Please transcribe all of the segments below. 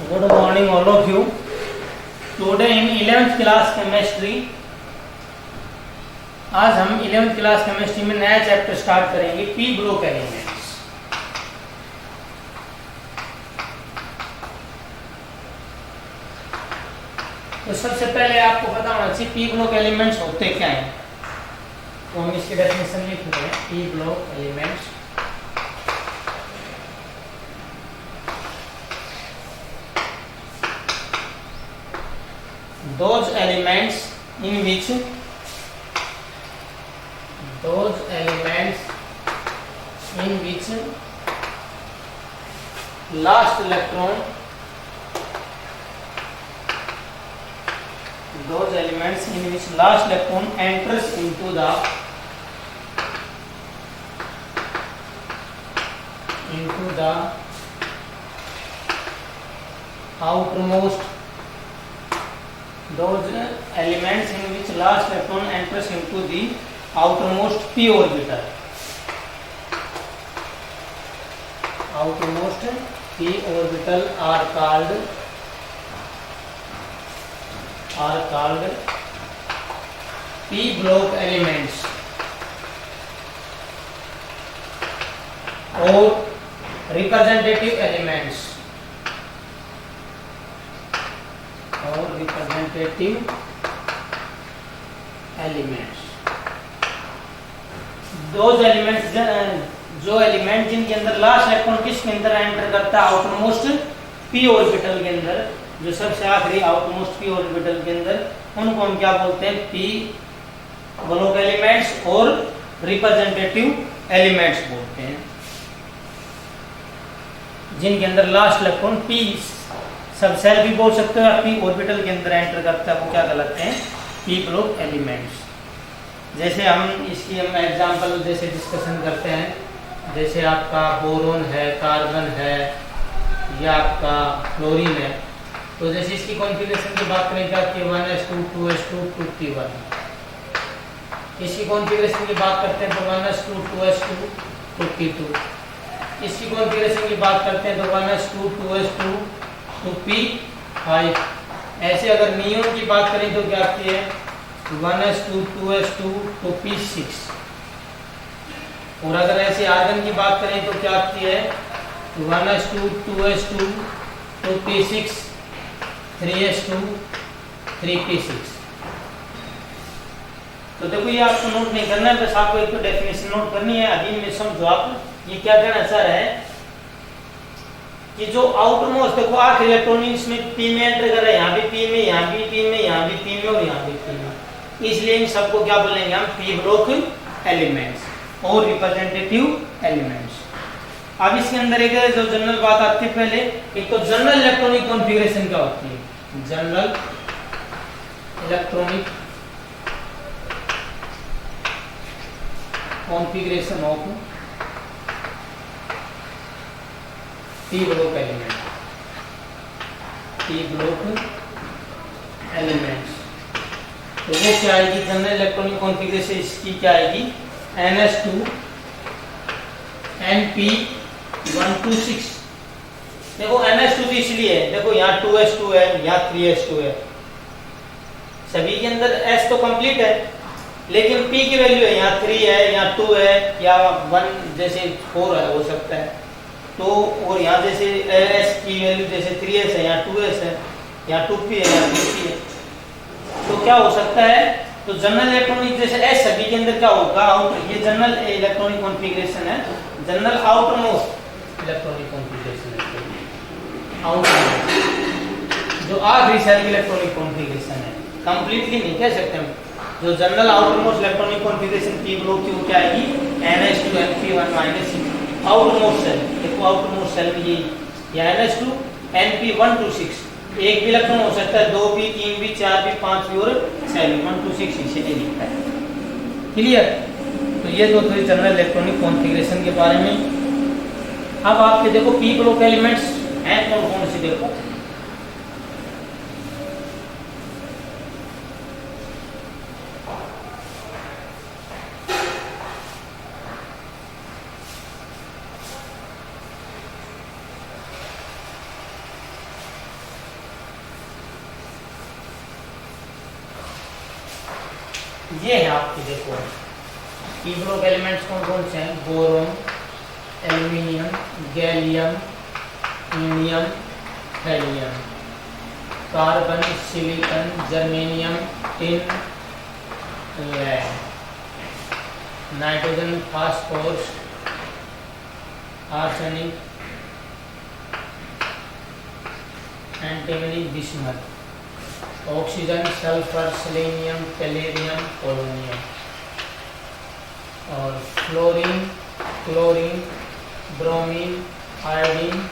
Good morning all of you. Today in 11th class chemistry, आज हम 11th class chemistry में नया chapter start करेंगे, पी ब्लॉक एलिमेंट्स। तो सबसे पहले आपको पता होना चाहिए पी ब्लॉक एलिमेंट्स होते क्या हैं। तो हम इसकी डेफिनेशन लिख रहे हैं, P block elements those elements in which last electron enters into the outermost those elements in which last electron enters into the outermost p orbital are called p block elements or representative elements those elements जो element जिनके अंदर last electron किसके अंदर enter करता है, outermost P orbital के अंदर, जो सबसे आखिरी आउटरमोस्ट पी ऑर्बिटल के अंदर, उनको हम क्या बोलते हैं, पी ब्लॉक एलिमेंट्स और रिप्रेजेंटेटिव एलिमेंट्स बोलते हैं। जिनके अंदर लास्ट इलेक्ट्रॉन पी सब सेल भी बोल सकते हो या पी ऑर्बिटल के अंदर एंटर करता है, वो क्या कहलाते हैं, पी ब्लॉक एलिमेंट्स। जैसे हम इसकी एग्जांपल जैसे डिस्कशन करते हैं, जैसे आपका बोरोन है, कार्बन है या आपका फ्लोरीन है, तो जैसे इसकी कॉन्फ़िगरेशन की बात करें क्या कि 1s2 2s2 2p1। इसकी कॉन्फ़िगरेशन की बात करते हैं तो 1s2 2s2 2p2। इसकी कॉन्फ़िगरेशन की बात करते हैं तो 1s2 2s2 2p5। ऐसे अगर नियोन की बात करें तो क्या आती है 1s2 2s2 2p6। और अगर ऐसे आर्गन की बात करें तो क्या आती है 1s2 2s2 2p6 3s2 3p6। तो देखो ये आपको नोट नहीं करना है, बस आपको एक तो डेफिनेशन नोट करनी है। अभी में समझो आप ये क्या कहना चाह रहा है कि जो आउटरमोस्ट देखो आखिरी इलेक्ट्रॉन इसमें पी में एंटर कर रहा है, यहाँ भी पी में, यहाँ भी पी में, यहाँ भी पी में और यहाँ भी पी में, इसलिए इन सबको क्या बोलेंगे हम, पी ब्लॉक एलिमेंट्स और रिप्रेजेंटेटिव एलिमेंट्स। अब इसके अंदर एक जो जनरल बात आती है, पहले एक तो जनरल इलेक्ट्रॉनिक कॉन्फ़िगरेशन क्या होती है, general electronic configuration of P block element, P block elements. तो वो क्या आएगी, जनरल इलेक्ट्रॉनिक कॉन्फ़िगरेशन इसकी क्या आएगी, ns2 np126। देखो ns2 तो इसलिए है, देखो यहाँ 2s2 है, यहाँ 3s2 है, सभी के अंदर s तो कंप्लीट है, लेकिन p की वैल्यू है, यहाँ 3 है, यहाँ 2 है, या 1 जैसे 4 है हो सकता है, तो और यहाँ जैसे s की वैल्यू जैसे 3s है, यहाँ 2s है, यहाँ 2p है, यहाँ 3p है, तो क्या हो सकता है, तो जनरल इलेक्ट्रॉनिक जैसे एस सभी के अंदर क्या होगा, आउटर, ये जनरल इलेक्ट्रॉनिक कॉन्फ़िगरेशन है, जनरल आउटरमोस्ट इलेक्ट्रॉनिक कॉन्फ़िगरेशन है, आउटरमोस्ट जो आखिरी सेल की इलेक्ट्रॉनिक कॉन्फ़िगरेशन है, कंप्लीटली नहीं कह सकते हम। जो general outermost electronic configuration P block की वो क्या आएगी, ns2 np1 आउटरमोस्ट सेल। देखो आउटरमोस्ट सेल में ये ns2 np126, एक भी इलेक्ट्रॉन हो सकता है, 2 भी, 3 भी, 4 भी, 5 भी और 7 भी, 1 2 6 इसे नहीं लिखता है। क्लियर? तो ये तो थोड़ी जनरल इलेक्ट्रॉनिक कॉन्फ़िगरेशन के बारे में। अब आपके देखो पी ब्लॉक एलिमेंट्स हैं कौन कौन से, देखो ये है आपके, देखो पी ग्रुप एलिमेंट्स कौन कौन से हैं? Boron, aluminium, gallium, indium, helium, carbon, silicon, germanium, tin, lead, nitrogen, phosphorus, arsenic, antimony, bismuth, oxygen, sulphur, selenium, tellurium, polonium, और fluorine, chlorine, bromine, iodine,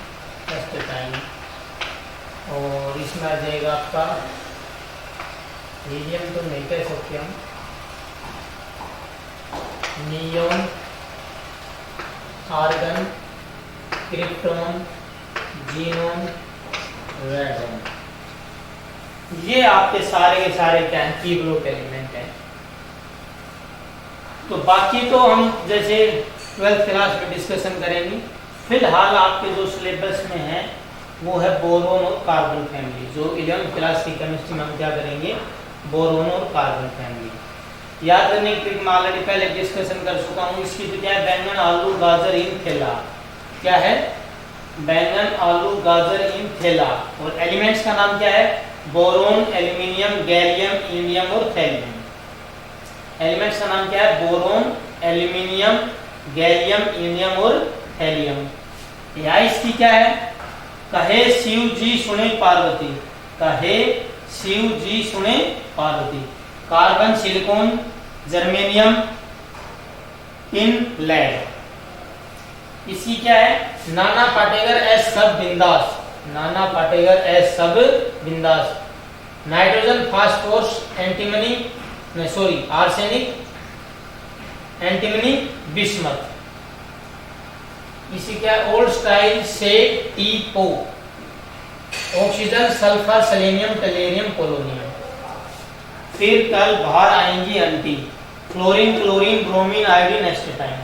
astatine, और इसमें आ जाएगा आपका हीलियम, तो नहीं कह सकते हम, neon, argon, krypton, xenon, radon. ये आपके सारे के सारे क्या हैं? पी ग्रुप एलिमेंट हैं। तो बाकी तो हम जैसे 12th क्लास में डिस्कशन करेंगे। फिलहाल आपके जो सिलेबस में है वो है बोरोन और कार्बन फैमिली। जो 11th क्लास की केमिस्ट्री में हम क्या करेंगे? बोरोन और कार्बन फैमिली। याद करने की मैं ऑलरेडी पहले डिस्कशन कर चुका हूँ। इसकी तो क्या है? बैंगन, आलू, गाजर इन थैला। क्या है? बैंगन, आलू, गाजर इन थैला। और एलिमेंट्स का नाम क्या है? बोरोन, एल्यूमिनियम, गैलियम, इंडियम और थैलियम। एलिमेंट्स का नाम क्या है? बोरोन, एल्यूमिनियम, गैलियम, इंडियम और थैलियम। या इसकी क्या है? कहे शिव जी सुने पार्वती, कहे शिव जी सुने Parvati. Carbon, silicon, germanium, tin, lead. इसकी क्या है? नाना पाटेकर एस सब बिंदास, नाना पाटेकर एस सब बिंदास। Nitrogen, phosphorus, antimony, sorry arsenic, antimony, bismuth. इसी क्या? ओल्ड स्टाइल से टी पो। Oxygen, sulphur, selenium, tellurium, polonium. फिर कल बाहर आएंगी aunty, fluorine, chlorine, bromine, iodine, astatine.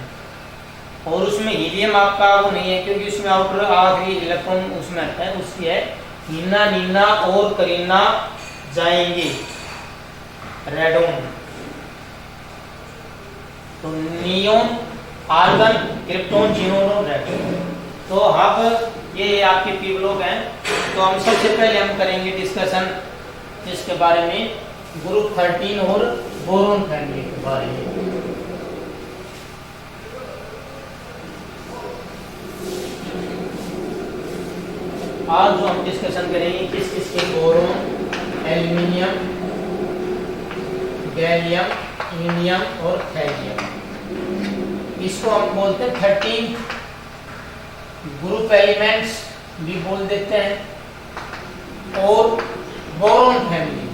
और उसमें हीलियम आपका वो नहीं है क्योंकि उसमें आउटर आखिरी इलेक्ट्रॉन उसमें आता है, उसकी है नीना, नीना और करीना जाएंगे रेडोन। तो नियोन, आर्गन, क्रिप्टॉन, जीनोन और रेडोन। तो अब ये आपके पी ब्लॉक हैं। तो हम सबसे पहले हम करेंगे डिस्कशन जिसके बारे में ग्रुप 13 और बोरोन फैमिली के बारे में। आज जो हम डिस्कशन करेंगे किस किस के? बोरोन, एल्यूमिनियम, गैलियम, इंडियम और थैलियम। इसको हम बोलते हैं 13 ग्रुप एलिमेंट्स भी बोल देते हैं। और बोरोन फैमिली,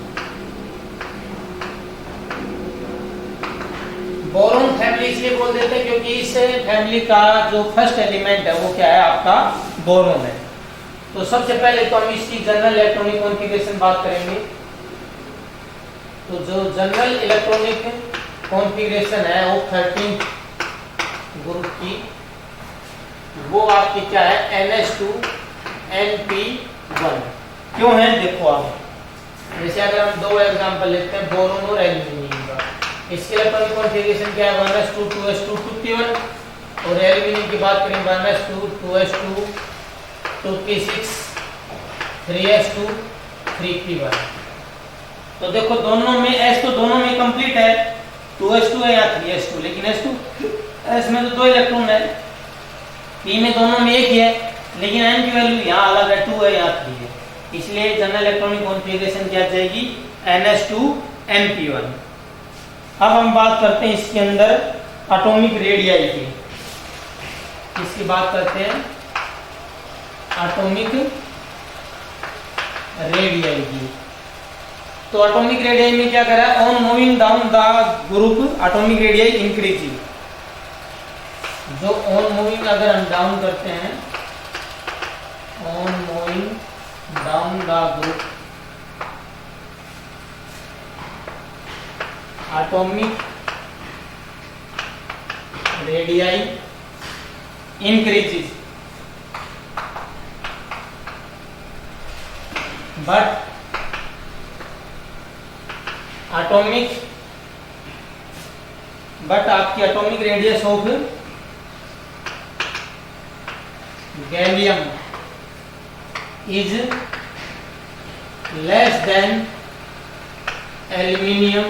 बोरोन फैमिली इसलिए बोल देते हैं क्योंकि इस फैमिली का जो फर्स्ट एलिमेंट है वो क्या है? आपका बोरोन है। तो सबसे पहले तो हम इसकी जनरल इलेक्ट्रॉनिक कॉन्फ़िगरेशन बात करेंगे। तो जो जनरल इलेक्ट्रॉनिक कॉन्फ़िगरेशन है वो 13 ग्रुप की, वो आपकी क्या है? NH2 NP1। क्यों है? देखो आप, जैसे अगर हम दो एग्जांपल लेते हैं बोरोन और एल्यूमिनियम का, इसके इलेक्ट्रॉनिक कॉन्फ़िगरेशन क्या है? 1s2 2s2 2p1। और एल्यूमिनियम की बात करें 1s2 2s2 2p6 3s2 3p1। तो देखो दोनों में S तो दोनों में कंप्लीट है, 2s2 है या 3s2, लेकिन S में तो 2 इलेक्ट्रॉन है, P में दोनों में एक ही है, लेकिन N की वैल्यू यहाँ अलग है, 2 है यहाँ 3 है। इसलिए जनरल इलेक्ट्रॉनिक कॉन्फ़िगरेशन क्या जाएगी? NH2 NP1। अब हम बात करते हैं इसके अंदर एटॉमिक रेडियाई की। इसकी बात करते हैं एटॉमिक रेडियाई की। तो एटॉमिक रेडियाई में क्या करा? On moving down the group atomic radii increasing. जो ऑन मूविंग अगर हम डाउन करते हैं, on moving down the group atomic radii increases, but atomic but आपकी atomic radius of gallium is less than aluminium.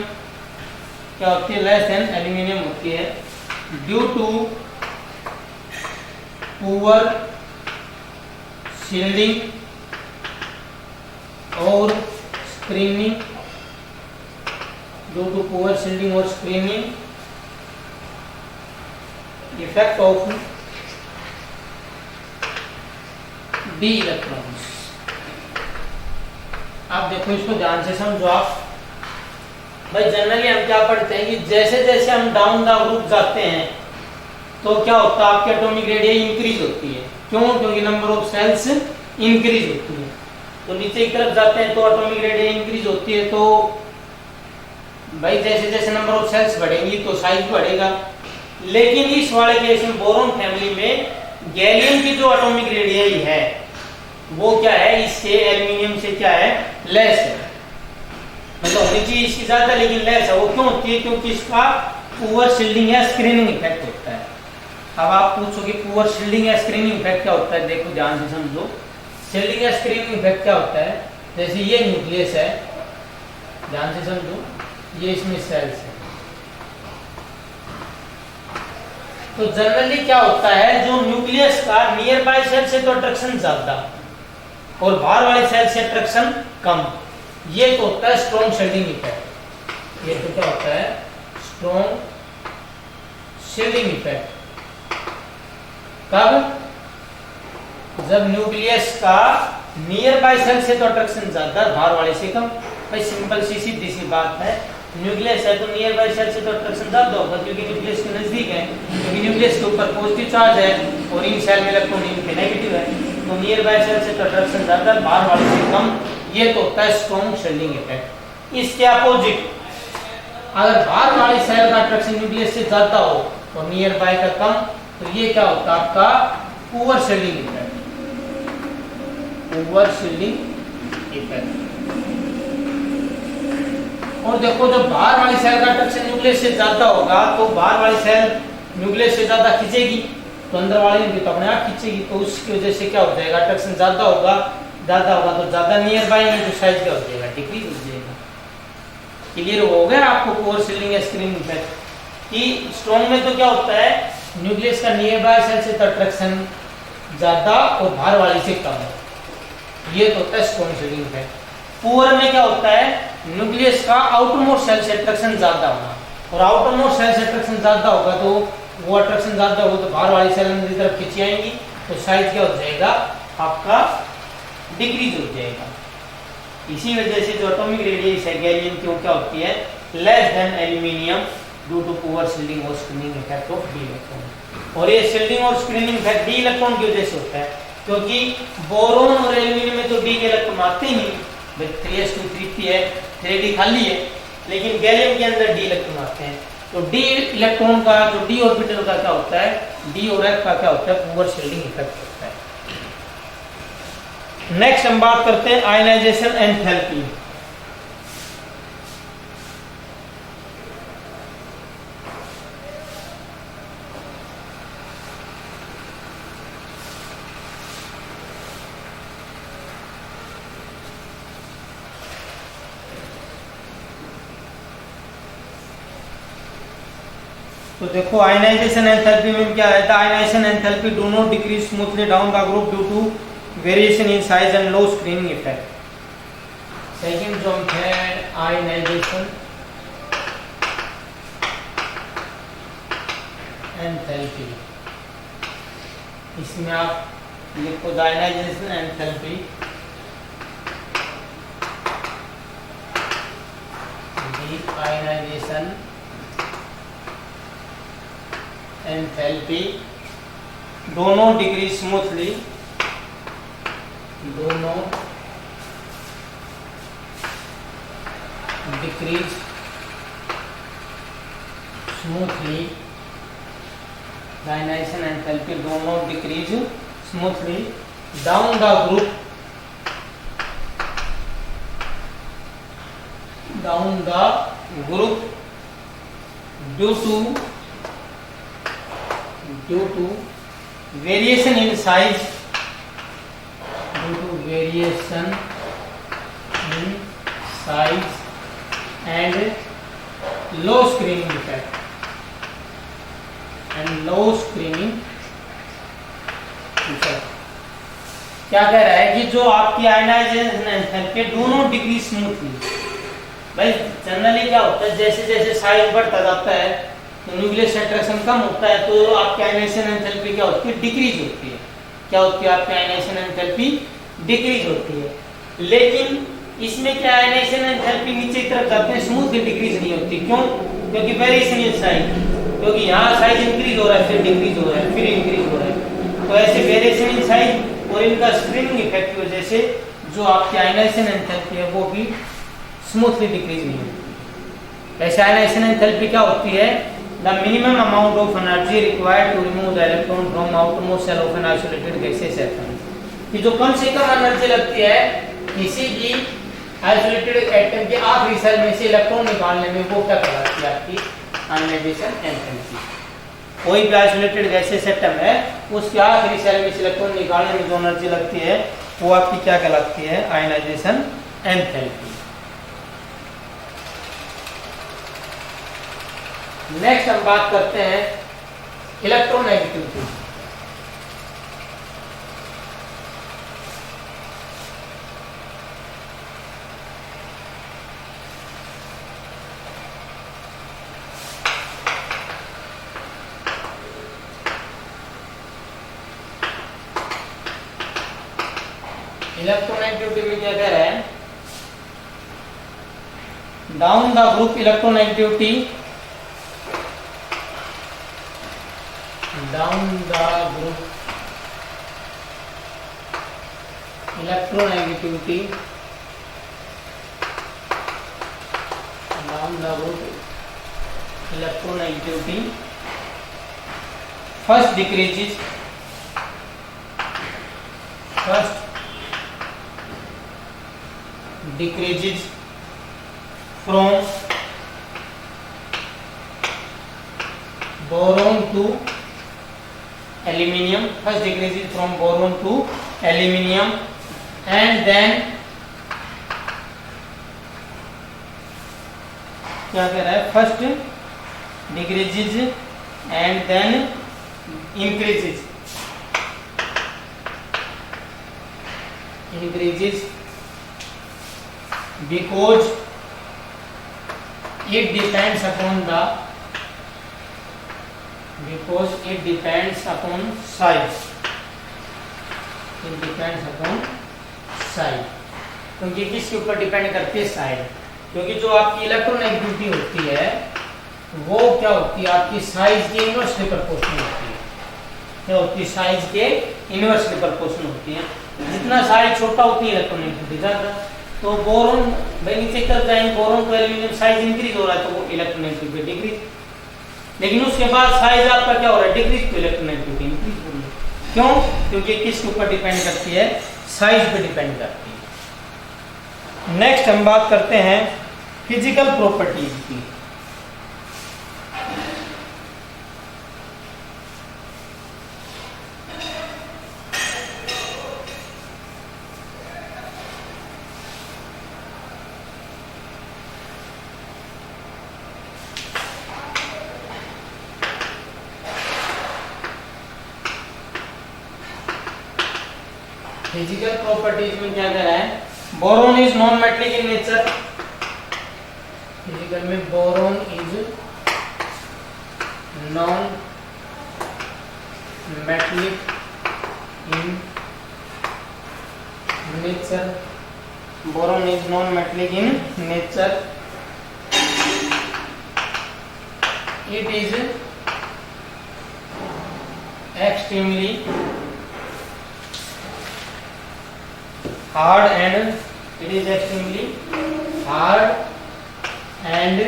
क्या होती है? लेस देन एल्यूमिनियम होती है ड्यू टू पुअर शील्डिंग और screening, due to poor shielding और screening effect of d electrons. आप देखो, इसको ध्यान से समझो आप। भाई जनरली हम क्या पढ़ते हैं कि जैसे जैसे हम डाउन द ग्रुप जाते हैं तो क्या होता है? आपकी एटॉमिक रेडियस इंक्रीज होती है। क्यों? क्योंकि नंबर ऑफ सेल्स इंक्रीज होती है। तो नीचे की तरफ जाते हैं तो एटॉमिक रेडियस इंक्रीज होती है, तो भाई जैसे जैसे नंबर ऑफ सेल्स बढ़ेंगी तो साइज बढ़ेगा। लेकिन इस वाले केस में बोरोन फैमिली में गैलियम की जो एटॉमिक रेडियस है वो क्या है? इससे एल्यूमिनियम से क्या है? लेस है। मतलब होनी चाहिए इसकी ज्यादा, लेकिन लेस है। वो क्यों होती है? क्योंकि इसका पुअर शील्डिंग या स्क्रीनिंग इफेक्ट होता है। अब आप पूछोगे पुअर शील्डिंग या स्क्रीनिंग इफेक्ट क्या होता है? देखो ध्यान से समझो। शील्डिंग या स्क्रीनिंग इफेक्ट क्या होता है? जैसे ये न्यूक्लियस है, ध्यान से समझो, ये इसमें सेल्स है। तो जनरली क्या होता है? जो न्यूक्लियस का नियर बाय सेल से तो अट्रैक्शन ज्यादा और बाहर वाले सेल से अट्रैक्शन कम। ये तो होता है स्ट्रॉन्ग शील्डिंग इफेक्ट। ये तो क्या होता है? Strong shielding effect. कब? जब न्यूक्लियस का नियर बाय सेल से तो अट्रैक्शन ज्यादा, बाहर वाले से कम। भाई सिंपल सी सीधी सी बात है, न्यूक्लियस है तो नियर बाय सेल से तो अट्रैक्शन ज्यादा होगा क्योंकि न्यूक्लियस के नजदीक है, क्योंकि न्यूक्लियस के ऊपर पॉजिटिव चार्ज है और इन सेल में इलेक्ट्रॉन इनके नेगेटिव है। तो नियर बाय सेल से तो अट्रैक्शन ज्यादा, बाहर वाले से कम। ये तो होता है स्ट्रॉन्ग शील्डिंग इफेक्ट। इसके अपोजिट अगर बाहर वाले सेल का अट्रैक्शन न्यूक्लियस से ज्यादा हो और नियर बाय का कम, तो ये क्या होता है? आपका poor shielding effect. Poor shielding effect. और देखो, जब बाहर वाली सेल का अट्रैक्शन न्यूक्लियस से ज्यादा होगा तो बाहर वाली सेल न्यूक्लियस से ज्यादा खींचेगी, तो अंदर वाली भी तो अपने आप खींचेगी। तो उसकी वजह से क्या हो जाएगा? अट्रैक्शन ज्यादा होगा तो ज्यादा नियर बाय में जो साइज क्या हो जाएगा? डिक्रीज हो जाएगा। क्लियर हो गया आपको पुअर शील्डिंग या स्क्रीनिंग इफेक्ट? कि स्ट्रॉन्ग में तो क्या होता है? न्यूक्लियस का नियर बाय सेल से तो अट्रैक्शन ज्यादा और बाहर वाली से कम है। ये तो होता है स्ट्रॉन्ग शील्डिंग इफेक्ट। पुअर में क्या होता है? न्यूक्लियस का आउटरमोस्ट सेल से अट्रैक्शन ज्यादा होगा, और आउटरमोस्ट सेल से अट्रैक्शन ज्यादा होगा तो वो अट्रैक्शन ज्यादा होगा तो बाहर वाली सेल अंदर की तरफ खींची आएंगी, तो साइज क्या हो जाएगा? आपका डिक्रीज हो जाएगा। इसी वजह से जो एटॉमिक रेडियस है गैलियम की वो क्या होती है? Less than aluminium due to poor shielding और screening effect of d electron. और ये शील्डिंग और स्क्रीनिंग इफेक्ट डी इलेक्ट्रॉन की वजह से होता है, क्योंकि बोरोन और एल्यूमिनियम में तो डी के इलेक्ट्रॉन आते ही नहीं। 3s2 3p है, 3d खाली है, लेकिन गैलियम के अंदर डी इलेक्ट्रॉन आते हैं। तो डी इलेक्ट्रॉन का जो डी ऑर्बिटल का क्या होता है? डी और एफ का क्या होता है? पुअर शील्डिंग इफेक्ट होता है। नेक्स्ट हम बात करते हैं आयनाइजेशन एंथैल्पी। तो देखो आयनाइजेशन एंथैल्पी में क्या रहता है? Ionisation enthalpy do not decrease smoothly down the group due to variation in size and low screening effect. Second जो है आयनाइजेशन एंथैल्पी, इसमें आप लिखो आयनाइजेशन एंथैल्पी आयनाइजेशन एंथैल्पी दोनों डिक्रीज स्मूथली, दोनों डिक्रीज स्मूथली, आयनाइजेशन एंथैल्पी दोनों decrease smoothly down the group, down the group due to due to variation in size, due to variation in size and low screening effect, and low screening effect. क्या कह रहा है कि जो आपकी ionization enthalpy दोनों degree smoothly, भाई generally क्या होता है जैसे जैसे साइज बढ़ता जाता है तो न्यूक्लियस अट्रैक्शन कम होता है, तो आपकी आयनाइजेशन एंथैल्पी क्या होती है, डिक्रीज होती है। क्या होती है आपकी आयनाइजेशन एंथैल्पी, डिक्रीज होती है। लेकिन इसमें क्या आयनाइजेशन एंथैल्पी नीचे की तरफ जाते हैं, स्मूथली डिक्रीज नहीं होती। क्यों? क्योंकि वेरिएशन इन साइज, क्योंकि यहाँ साइज इंक्रीज हो रहा है, फिर डिक्रीज हो रहा है, फिर इंक्रीज हो रहा है। तो ऐसे वेरिएशन इन साइज और इनका स्क्रीनिंग इफेक्ट की वजह से जो आपकी आयनाइजेशन एंथैल्पी है वो भी स्मूथली डिक्रीज नहीं होती। ऐसे आयनाइजेशन एंथैल्पी क्या होती है, the minimum amount of energy required to remove the electron from outermost shell of an isolated gaseous atom, कि जो कम से कम एनर्जी लगती है किसी भी आइसोलेटेड एटम के आखिरी सेल में से इलेक्ट्रॉन निकालने में, वो क्या कहलाती है आपकी आयनाइजेशन एंथैल्पी। कोई भी आइसोलेटेड गैसियस एटम है उसके आखिरी सेल में से इलेक्ट्रॉन निकालने में जो एनर्जी लगती है वो आपकी क्या कहलाती है, आयनाइजेशन एंथैल्पी। नेक्स्ट हम बात करते हैं इलेक्ट्रोनेगेटिविटी। इलेक्ट्रोनेगेटिविटी में क्या कह रहा है, down the group electronegativity, down the group electronegativity, down the group electronegativity first decreases from boron to aluminium, first decreases from boron to aluminium, and then क्या कह रहा है, first decreases and then increases because it depends upon size, क्योंकि किसके ऊपर depend करती है, size. क्योंकि जो आपकी इलेक्ट्रोनेगेटिविटी होती है वो क्या होती है, आपकी साइज के इनवर्सली प्रोपोर्शनल होती है। क्या होती है, साइज के इनवर्सली प्रोपोर्शनल होती है। जितना साइज छोटा होती है इलेक्ट्रोनेगेटिविटी ज्यादा। तो बोरोन भाई नीचे तरफ जाएंगे, बोरोन तो एल्यूमिनियम साइज इंक्रीज हो रहा है तो वो इलेक्ट्रोनेगेटिविटी डिक्रीज, लेकिन उसके बाद साइज आपका क्या हो रहा है, डिक्रीज, तो इलेक्ट्रोनेगेटिविटी इंक्रीज हो रही है। क्यों? क्योंकि किसके ऊपर डिपेंड करती है, साइज पे डिपेंड करती है। नेक्स्ट हम बात करते हैं फिजिकल प्रॉपर्टीज की। फिजिकल प्रॉपर्टीज में क्या कह रहा है, boron is non metallic in nature, physical में boron is non metallic in nature, boron is non metallic in nature, it is extremely hard and it is extremely hard and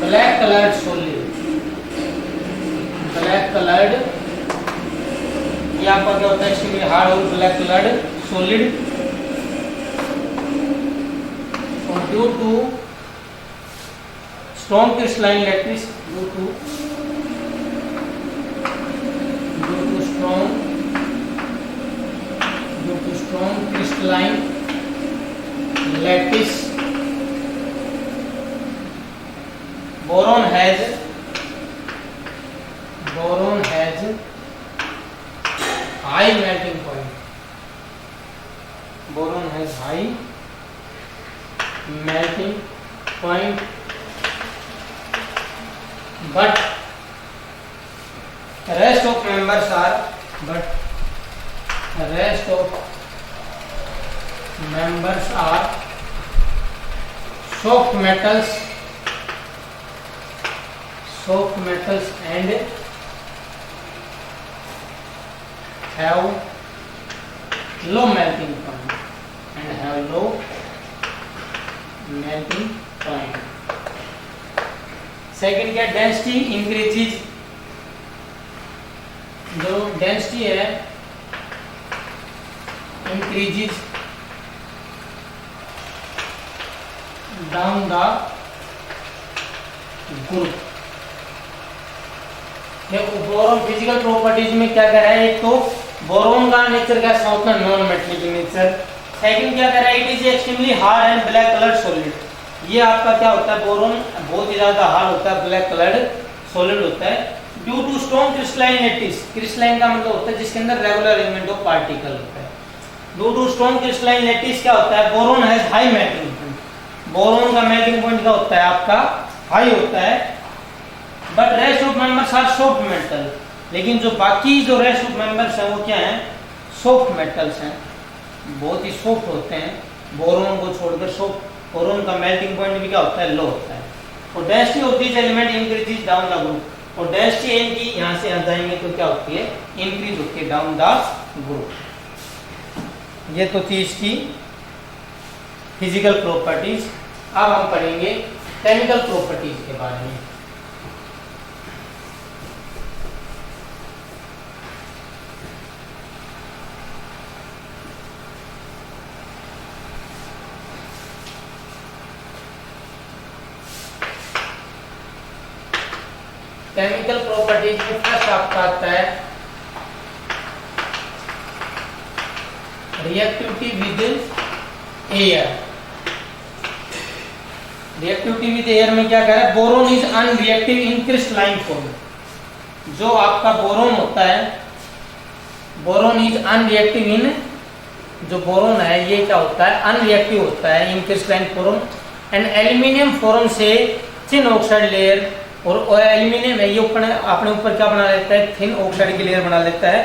black colored solid, black colored, ये आपका क्या होता है, extremely hard और black colored solid, और due to strong crystalline lattice, due to lattice boron has high melting point, boron has high melting point, but rest of members are soft metals and have low melting point second क्या, density increases, जो density है increases down the group. देखो boron physical properties में क्या कर रहा है, एक तो बोरोन का नेचर कैसा होता है, नॉन मेटेलिक नेचर। सेकंड क्या कर रहा है, it is extremely hard and black coloured solid. ये आपका क्या होता है, बोरोन बहुत ही ज्यादा हार्ड होता है, ब्लैक कलर्ड सॉलिड होता है। Due to strong crystalline lattice, crystalline का मतलब होता है जिसके अंदर रेगुलर अरेंजमेंट ऑफ पार्टिकल होता है। Due to strong crystalline lattice क्या होता है, boron has high melting point, boron का मेल्टिंग पॉइंट क्या होता है आपका हाई होता है। But rest of members are soft metal, लेकिन जो बाकी जो रेस्ट ऑफ मेंबर्स हैं वो क्या हैं, सॉफ्ट मेटल्स हैं, बहुत ही सॉफ्ट होते हैं। बोरोन को छोड़कर सॉफ्ट, बोरोन का मेल्टिंग पॉइंट भी क्या होता है, लो होता है। और density of this element increases down the group, और डेंसिटी इनकी यहाँ से आ जाएंगे तो क्या होती है, इंक्रीज होती है डाउन द ग्रुप। ये तो थी इसकी फिजिकल प्रॉपर्टीज। अब हम पढ़ेंगे केमिकल प्रॉपर्टीज के बारे में। केमिकल प्रॉपर्टीज में फर्स्ट आपका आता है reactivity with air. Reactivity with air में क्या कह रहा है, boron is unreactive in crystalline form. जो आपका बोरोन होता है, बोरोन इज अनरिएक्टिव इन, जो बोरोन है ये क्या होता है, अनरिएक्टिव होता है in crystalline form and aluminium form से थिन ऑक्साइड लेयर। और एल्यूमिनियम है ये अपने ऊपर क्या बना लेता है, थिन ऑक्साइड की लेयर बना लेता है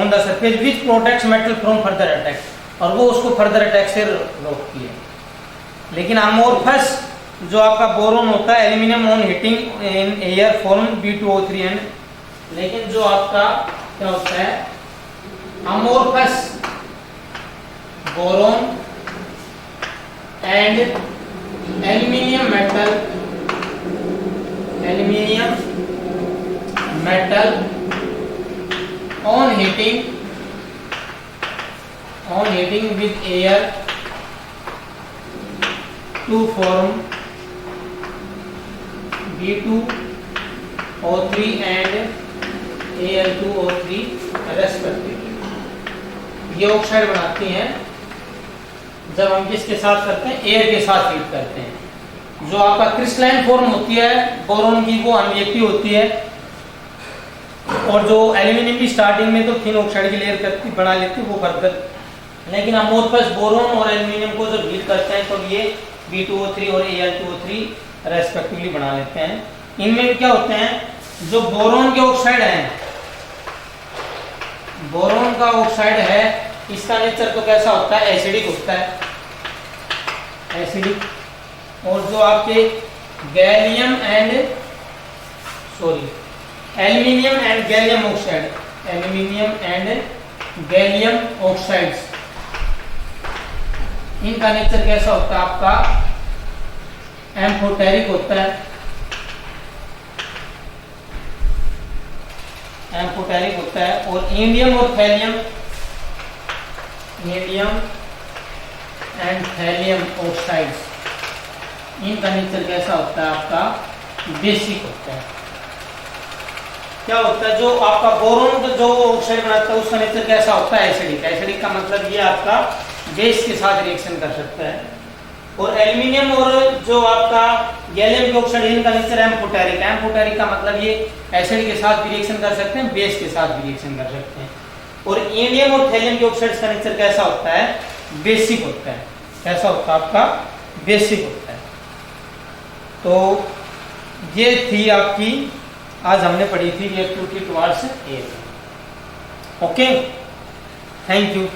on the surface which protects metal from further attack, और वो उसको फर्दर अटैक से रोकती है। लेकिन अमोर्फस जो आपका बोरोन होता है, aluminium on heating in air form B2O3 and, लेकिन जो आपका क्या होता है amorphous boron and aluminium metal on heating with air to form B2O3 and Al2O3 respectively. ये ऑक्साइड बनाती हैं जब हम किसके साथ करते हैं, एयर के साथ हीट करते हैं। जो आपका क्रिस्टलाइन फॉर्म होती है बोरोन की, वो अनरिएक्टिव होती है, और जो एल्यूमिनियम की स्टार्टिंग में तो थिन ऑक्साइड की लेयर करती बना लेती है वो फर्दर। लेकिन अमोर्फस बोरोन और एल्यूमिनियम को जब हीट करते हैं तो ये B2O3 और Al2O3 रेस्पेक्टिवली बना लेते हैं। इनमें क्या होते हैं, जो बोरोन के ऑक्साइड हैं, बोरोन का ऑक्साइड है, इसका नेचर तो कैसा होता है, एसिडिक होता है, एसिडिक। और जो आपके gallium and aluminium and gallium oxide, aluminium and gallium oxides, इनका नेचर कैसा होता है आपका एम्फोटेरिक होता है, एम्फोटेरिक होता है। और इंडियम और thallium, indium and thallium oxides, इनका नेचर कैसा होता है आपका बेसिक होता है। क्या होता है, जो आपका बोरोन जो ऑक्साइड बनाता है उसका नेचर कैसा होता है, एसिडिक। एसिडिक का मतलब ये आपका बेस के साथ रिएक्शन कर सकता है। और एल्यूमिनियम और जो आपका गैलियम के ऑक्साइड इनका नेचर एम्फोटेरिक। एम्फोटेरिक का मतलब ये एसिड के साथ भी रिएक्शन कर सकते हैं, बेस के साथ भी रिएक्शन कर सकते हैं। और इंडियम और थैलियम के ऑक्साइड्स का नेचर कैसा होता है? बेसिक होता है। कैसा होता है आपका? बेसिक होता है। तो ये थी आपकी आज हमने पढ़ी थी reactivity towards air. Okay, thank you.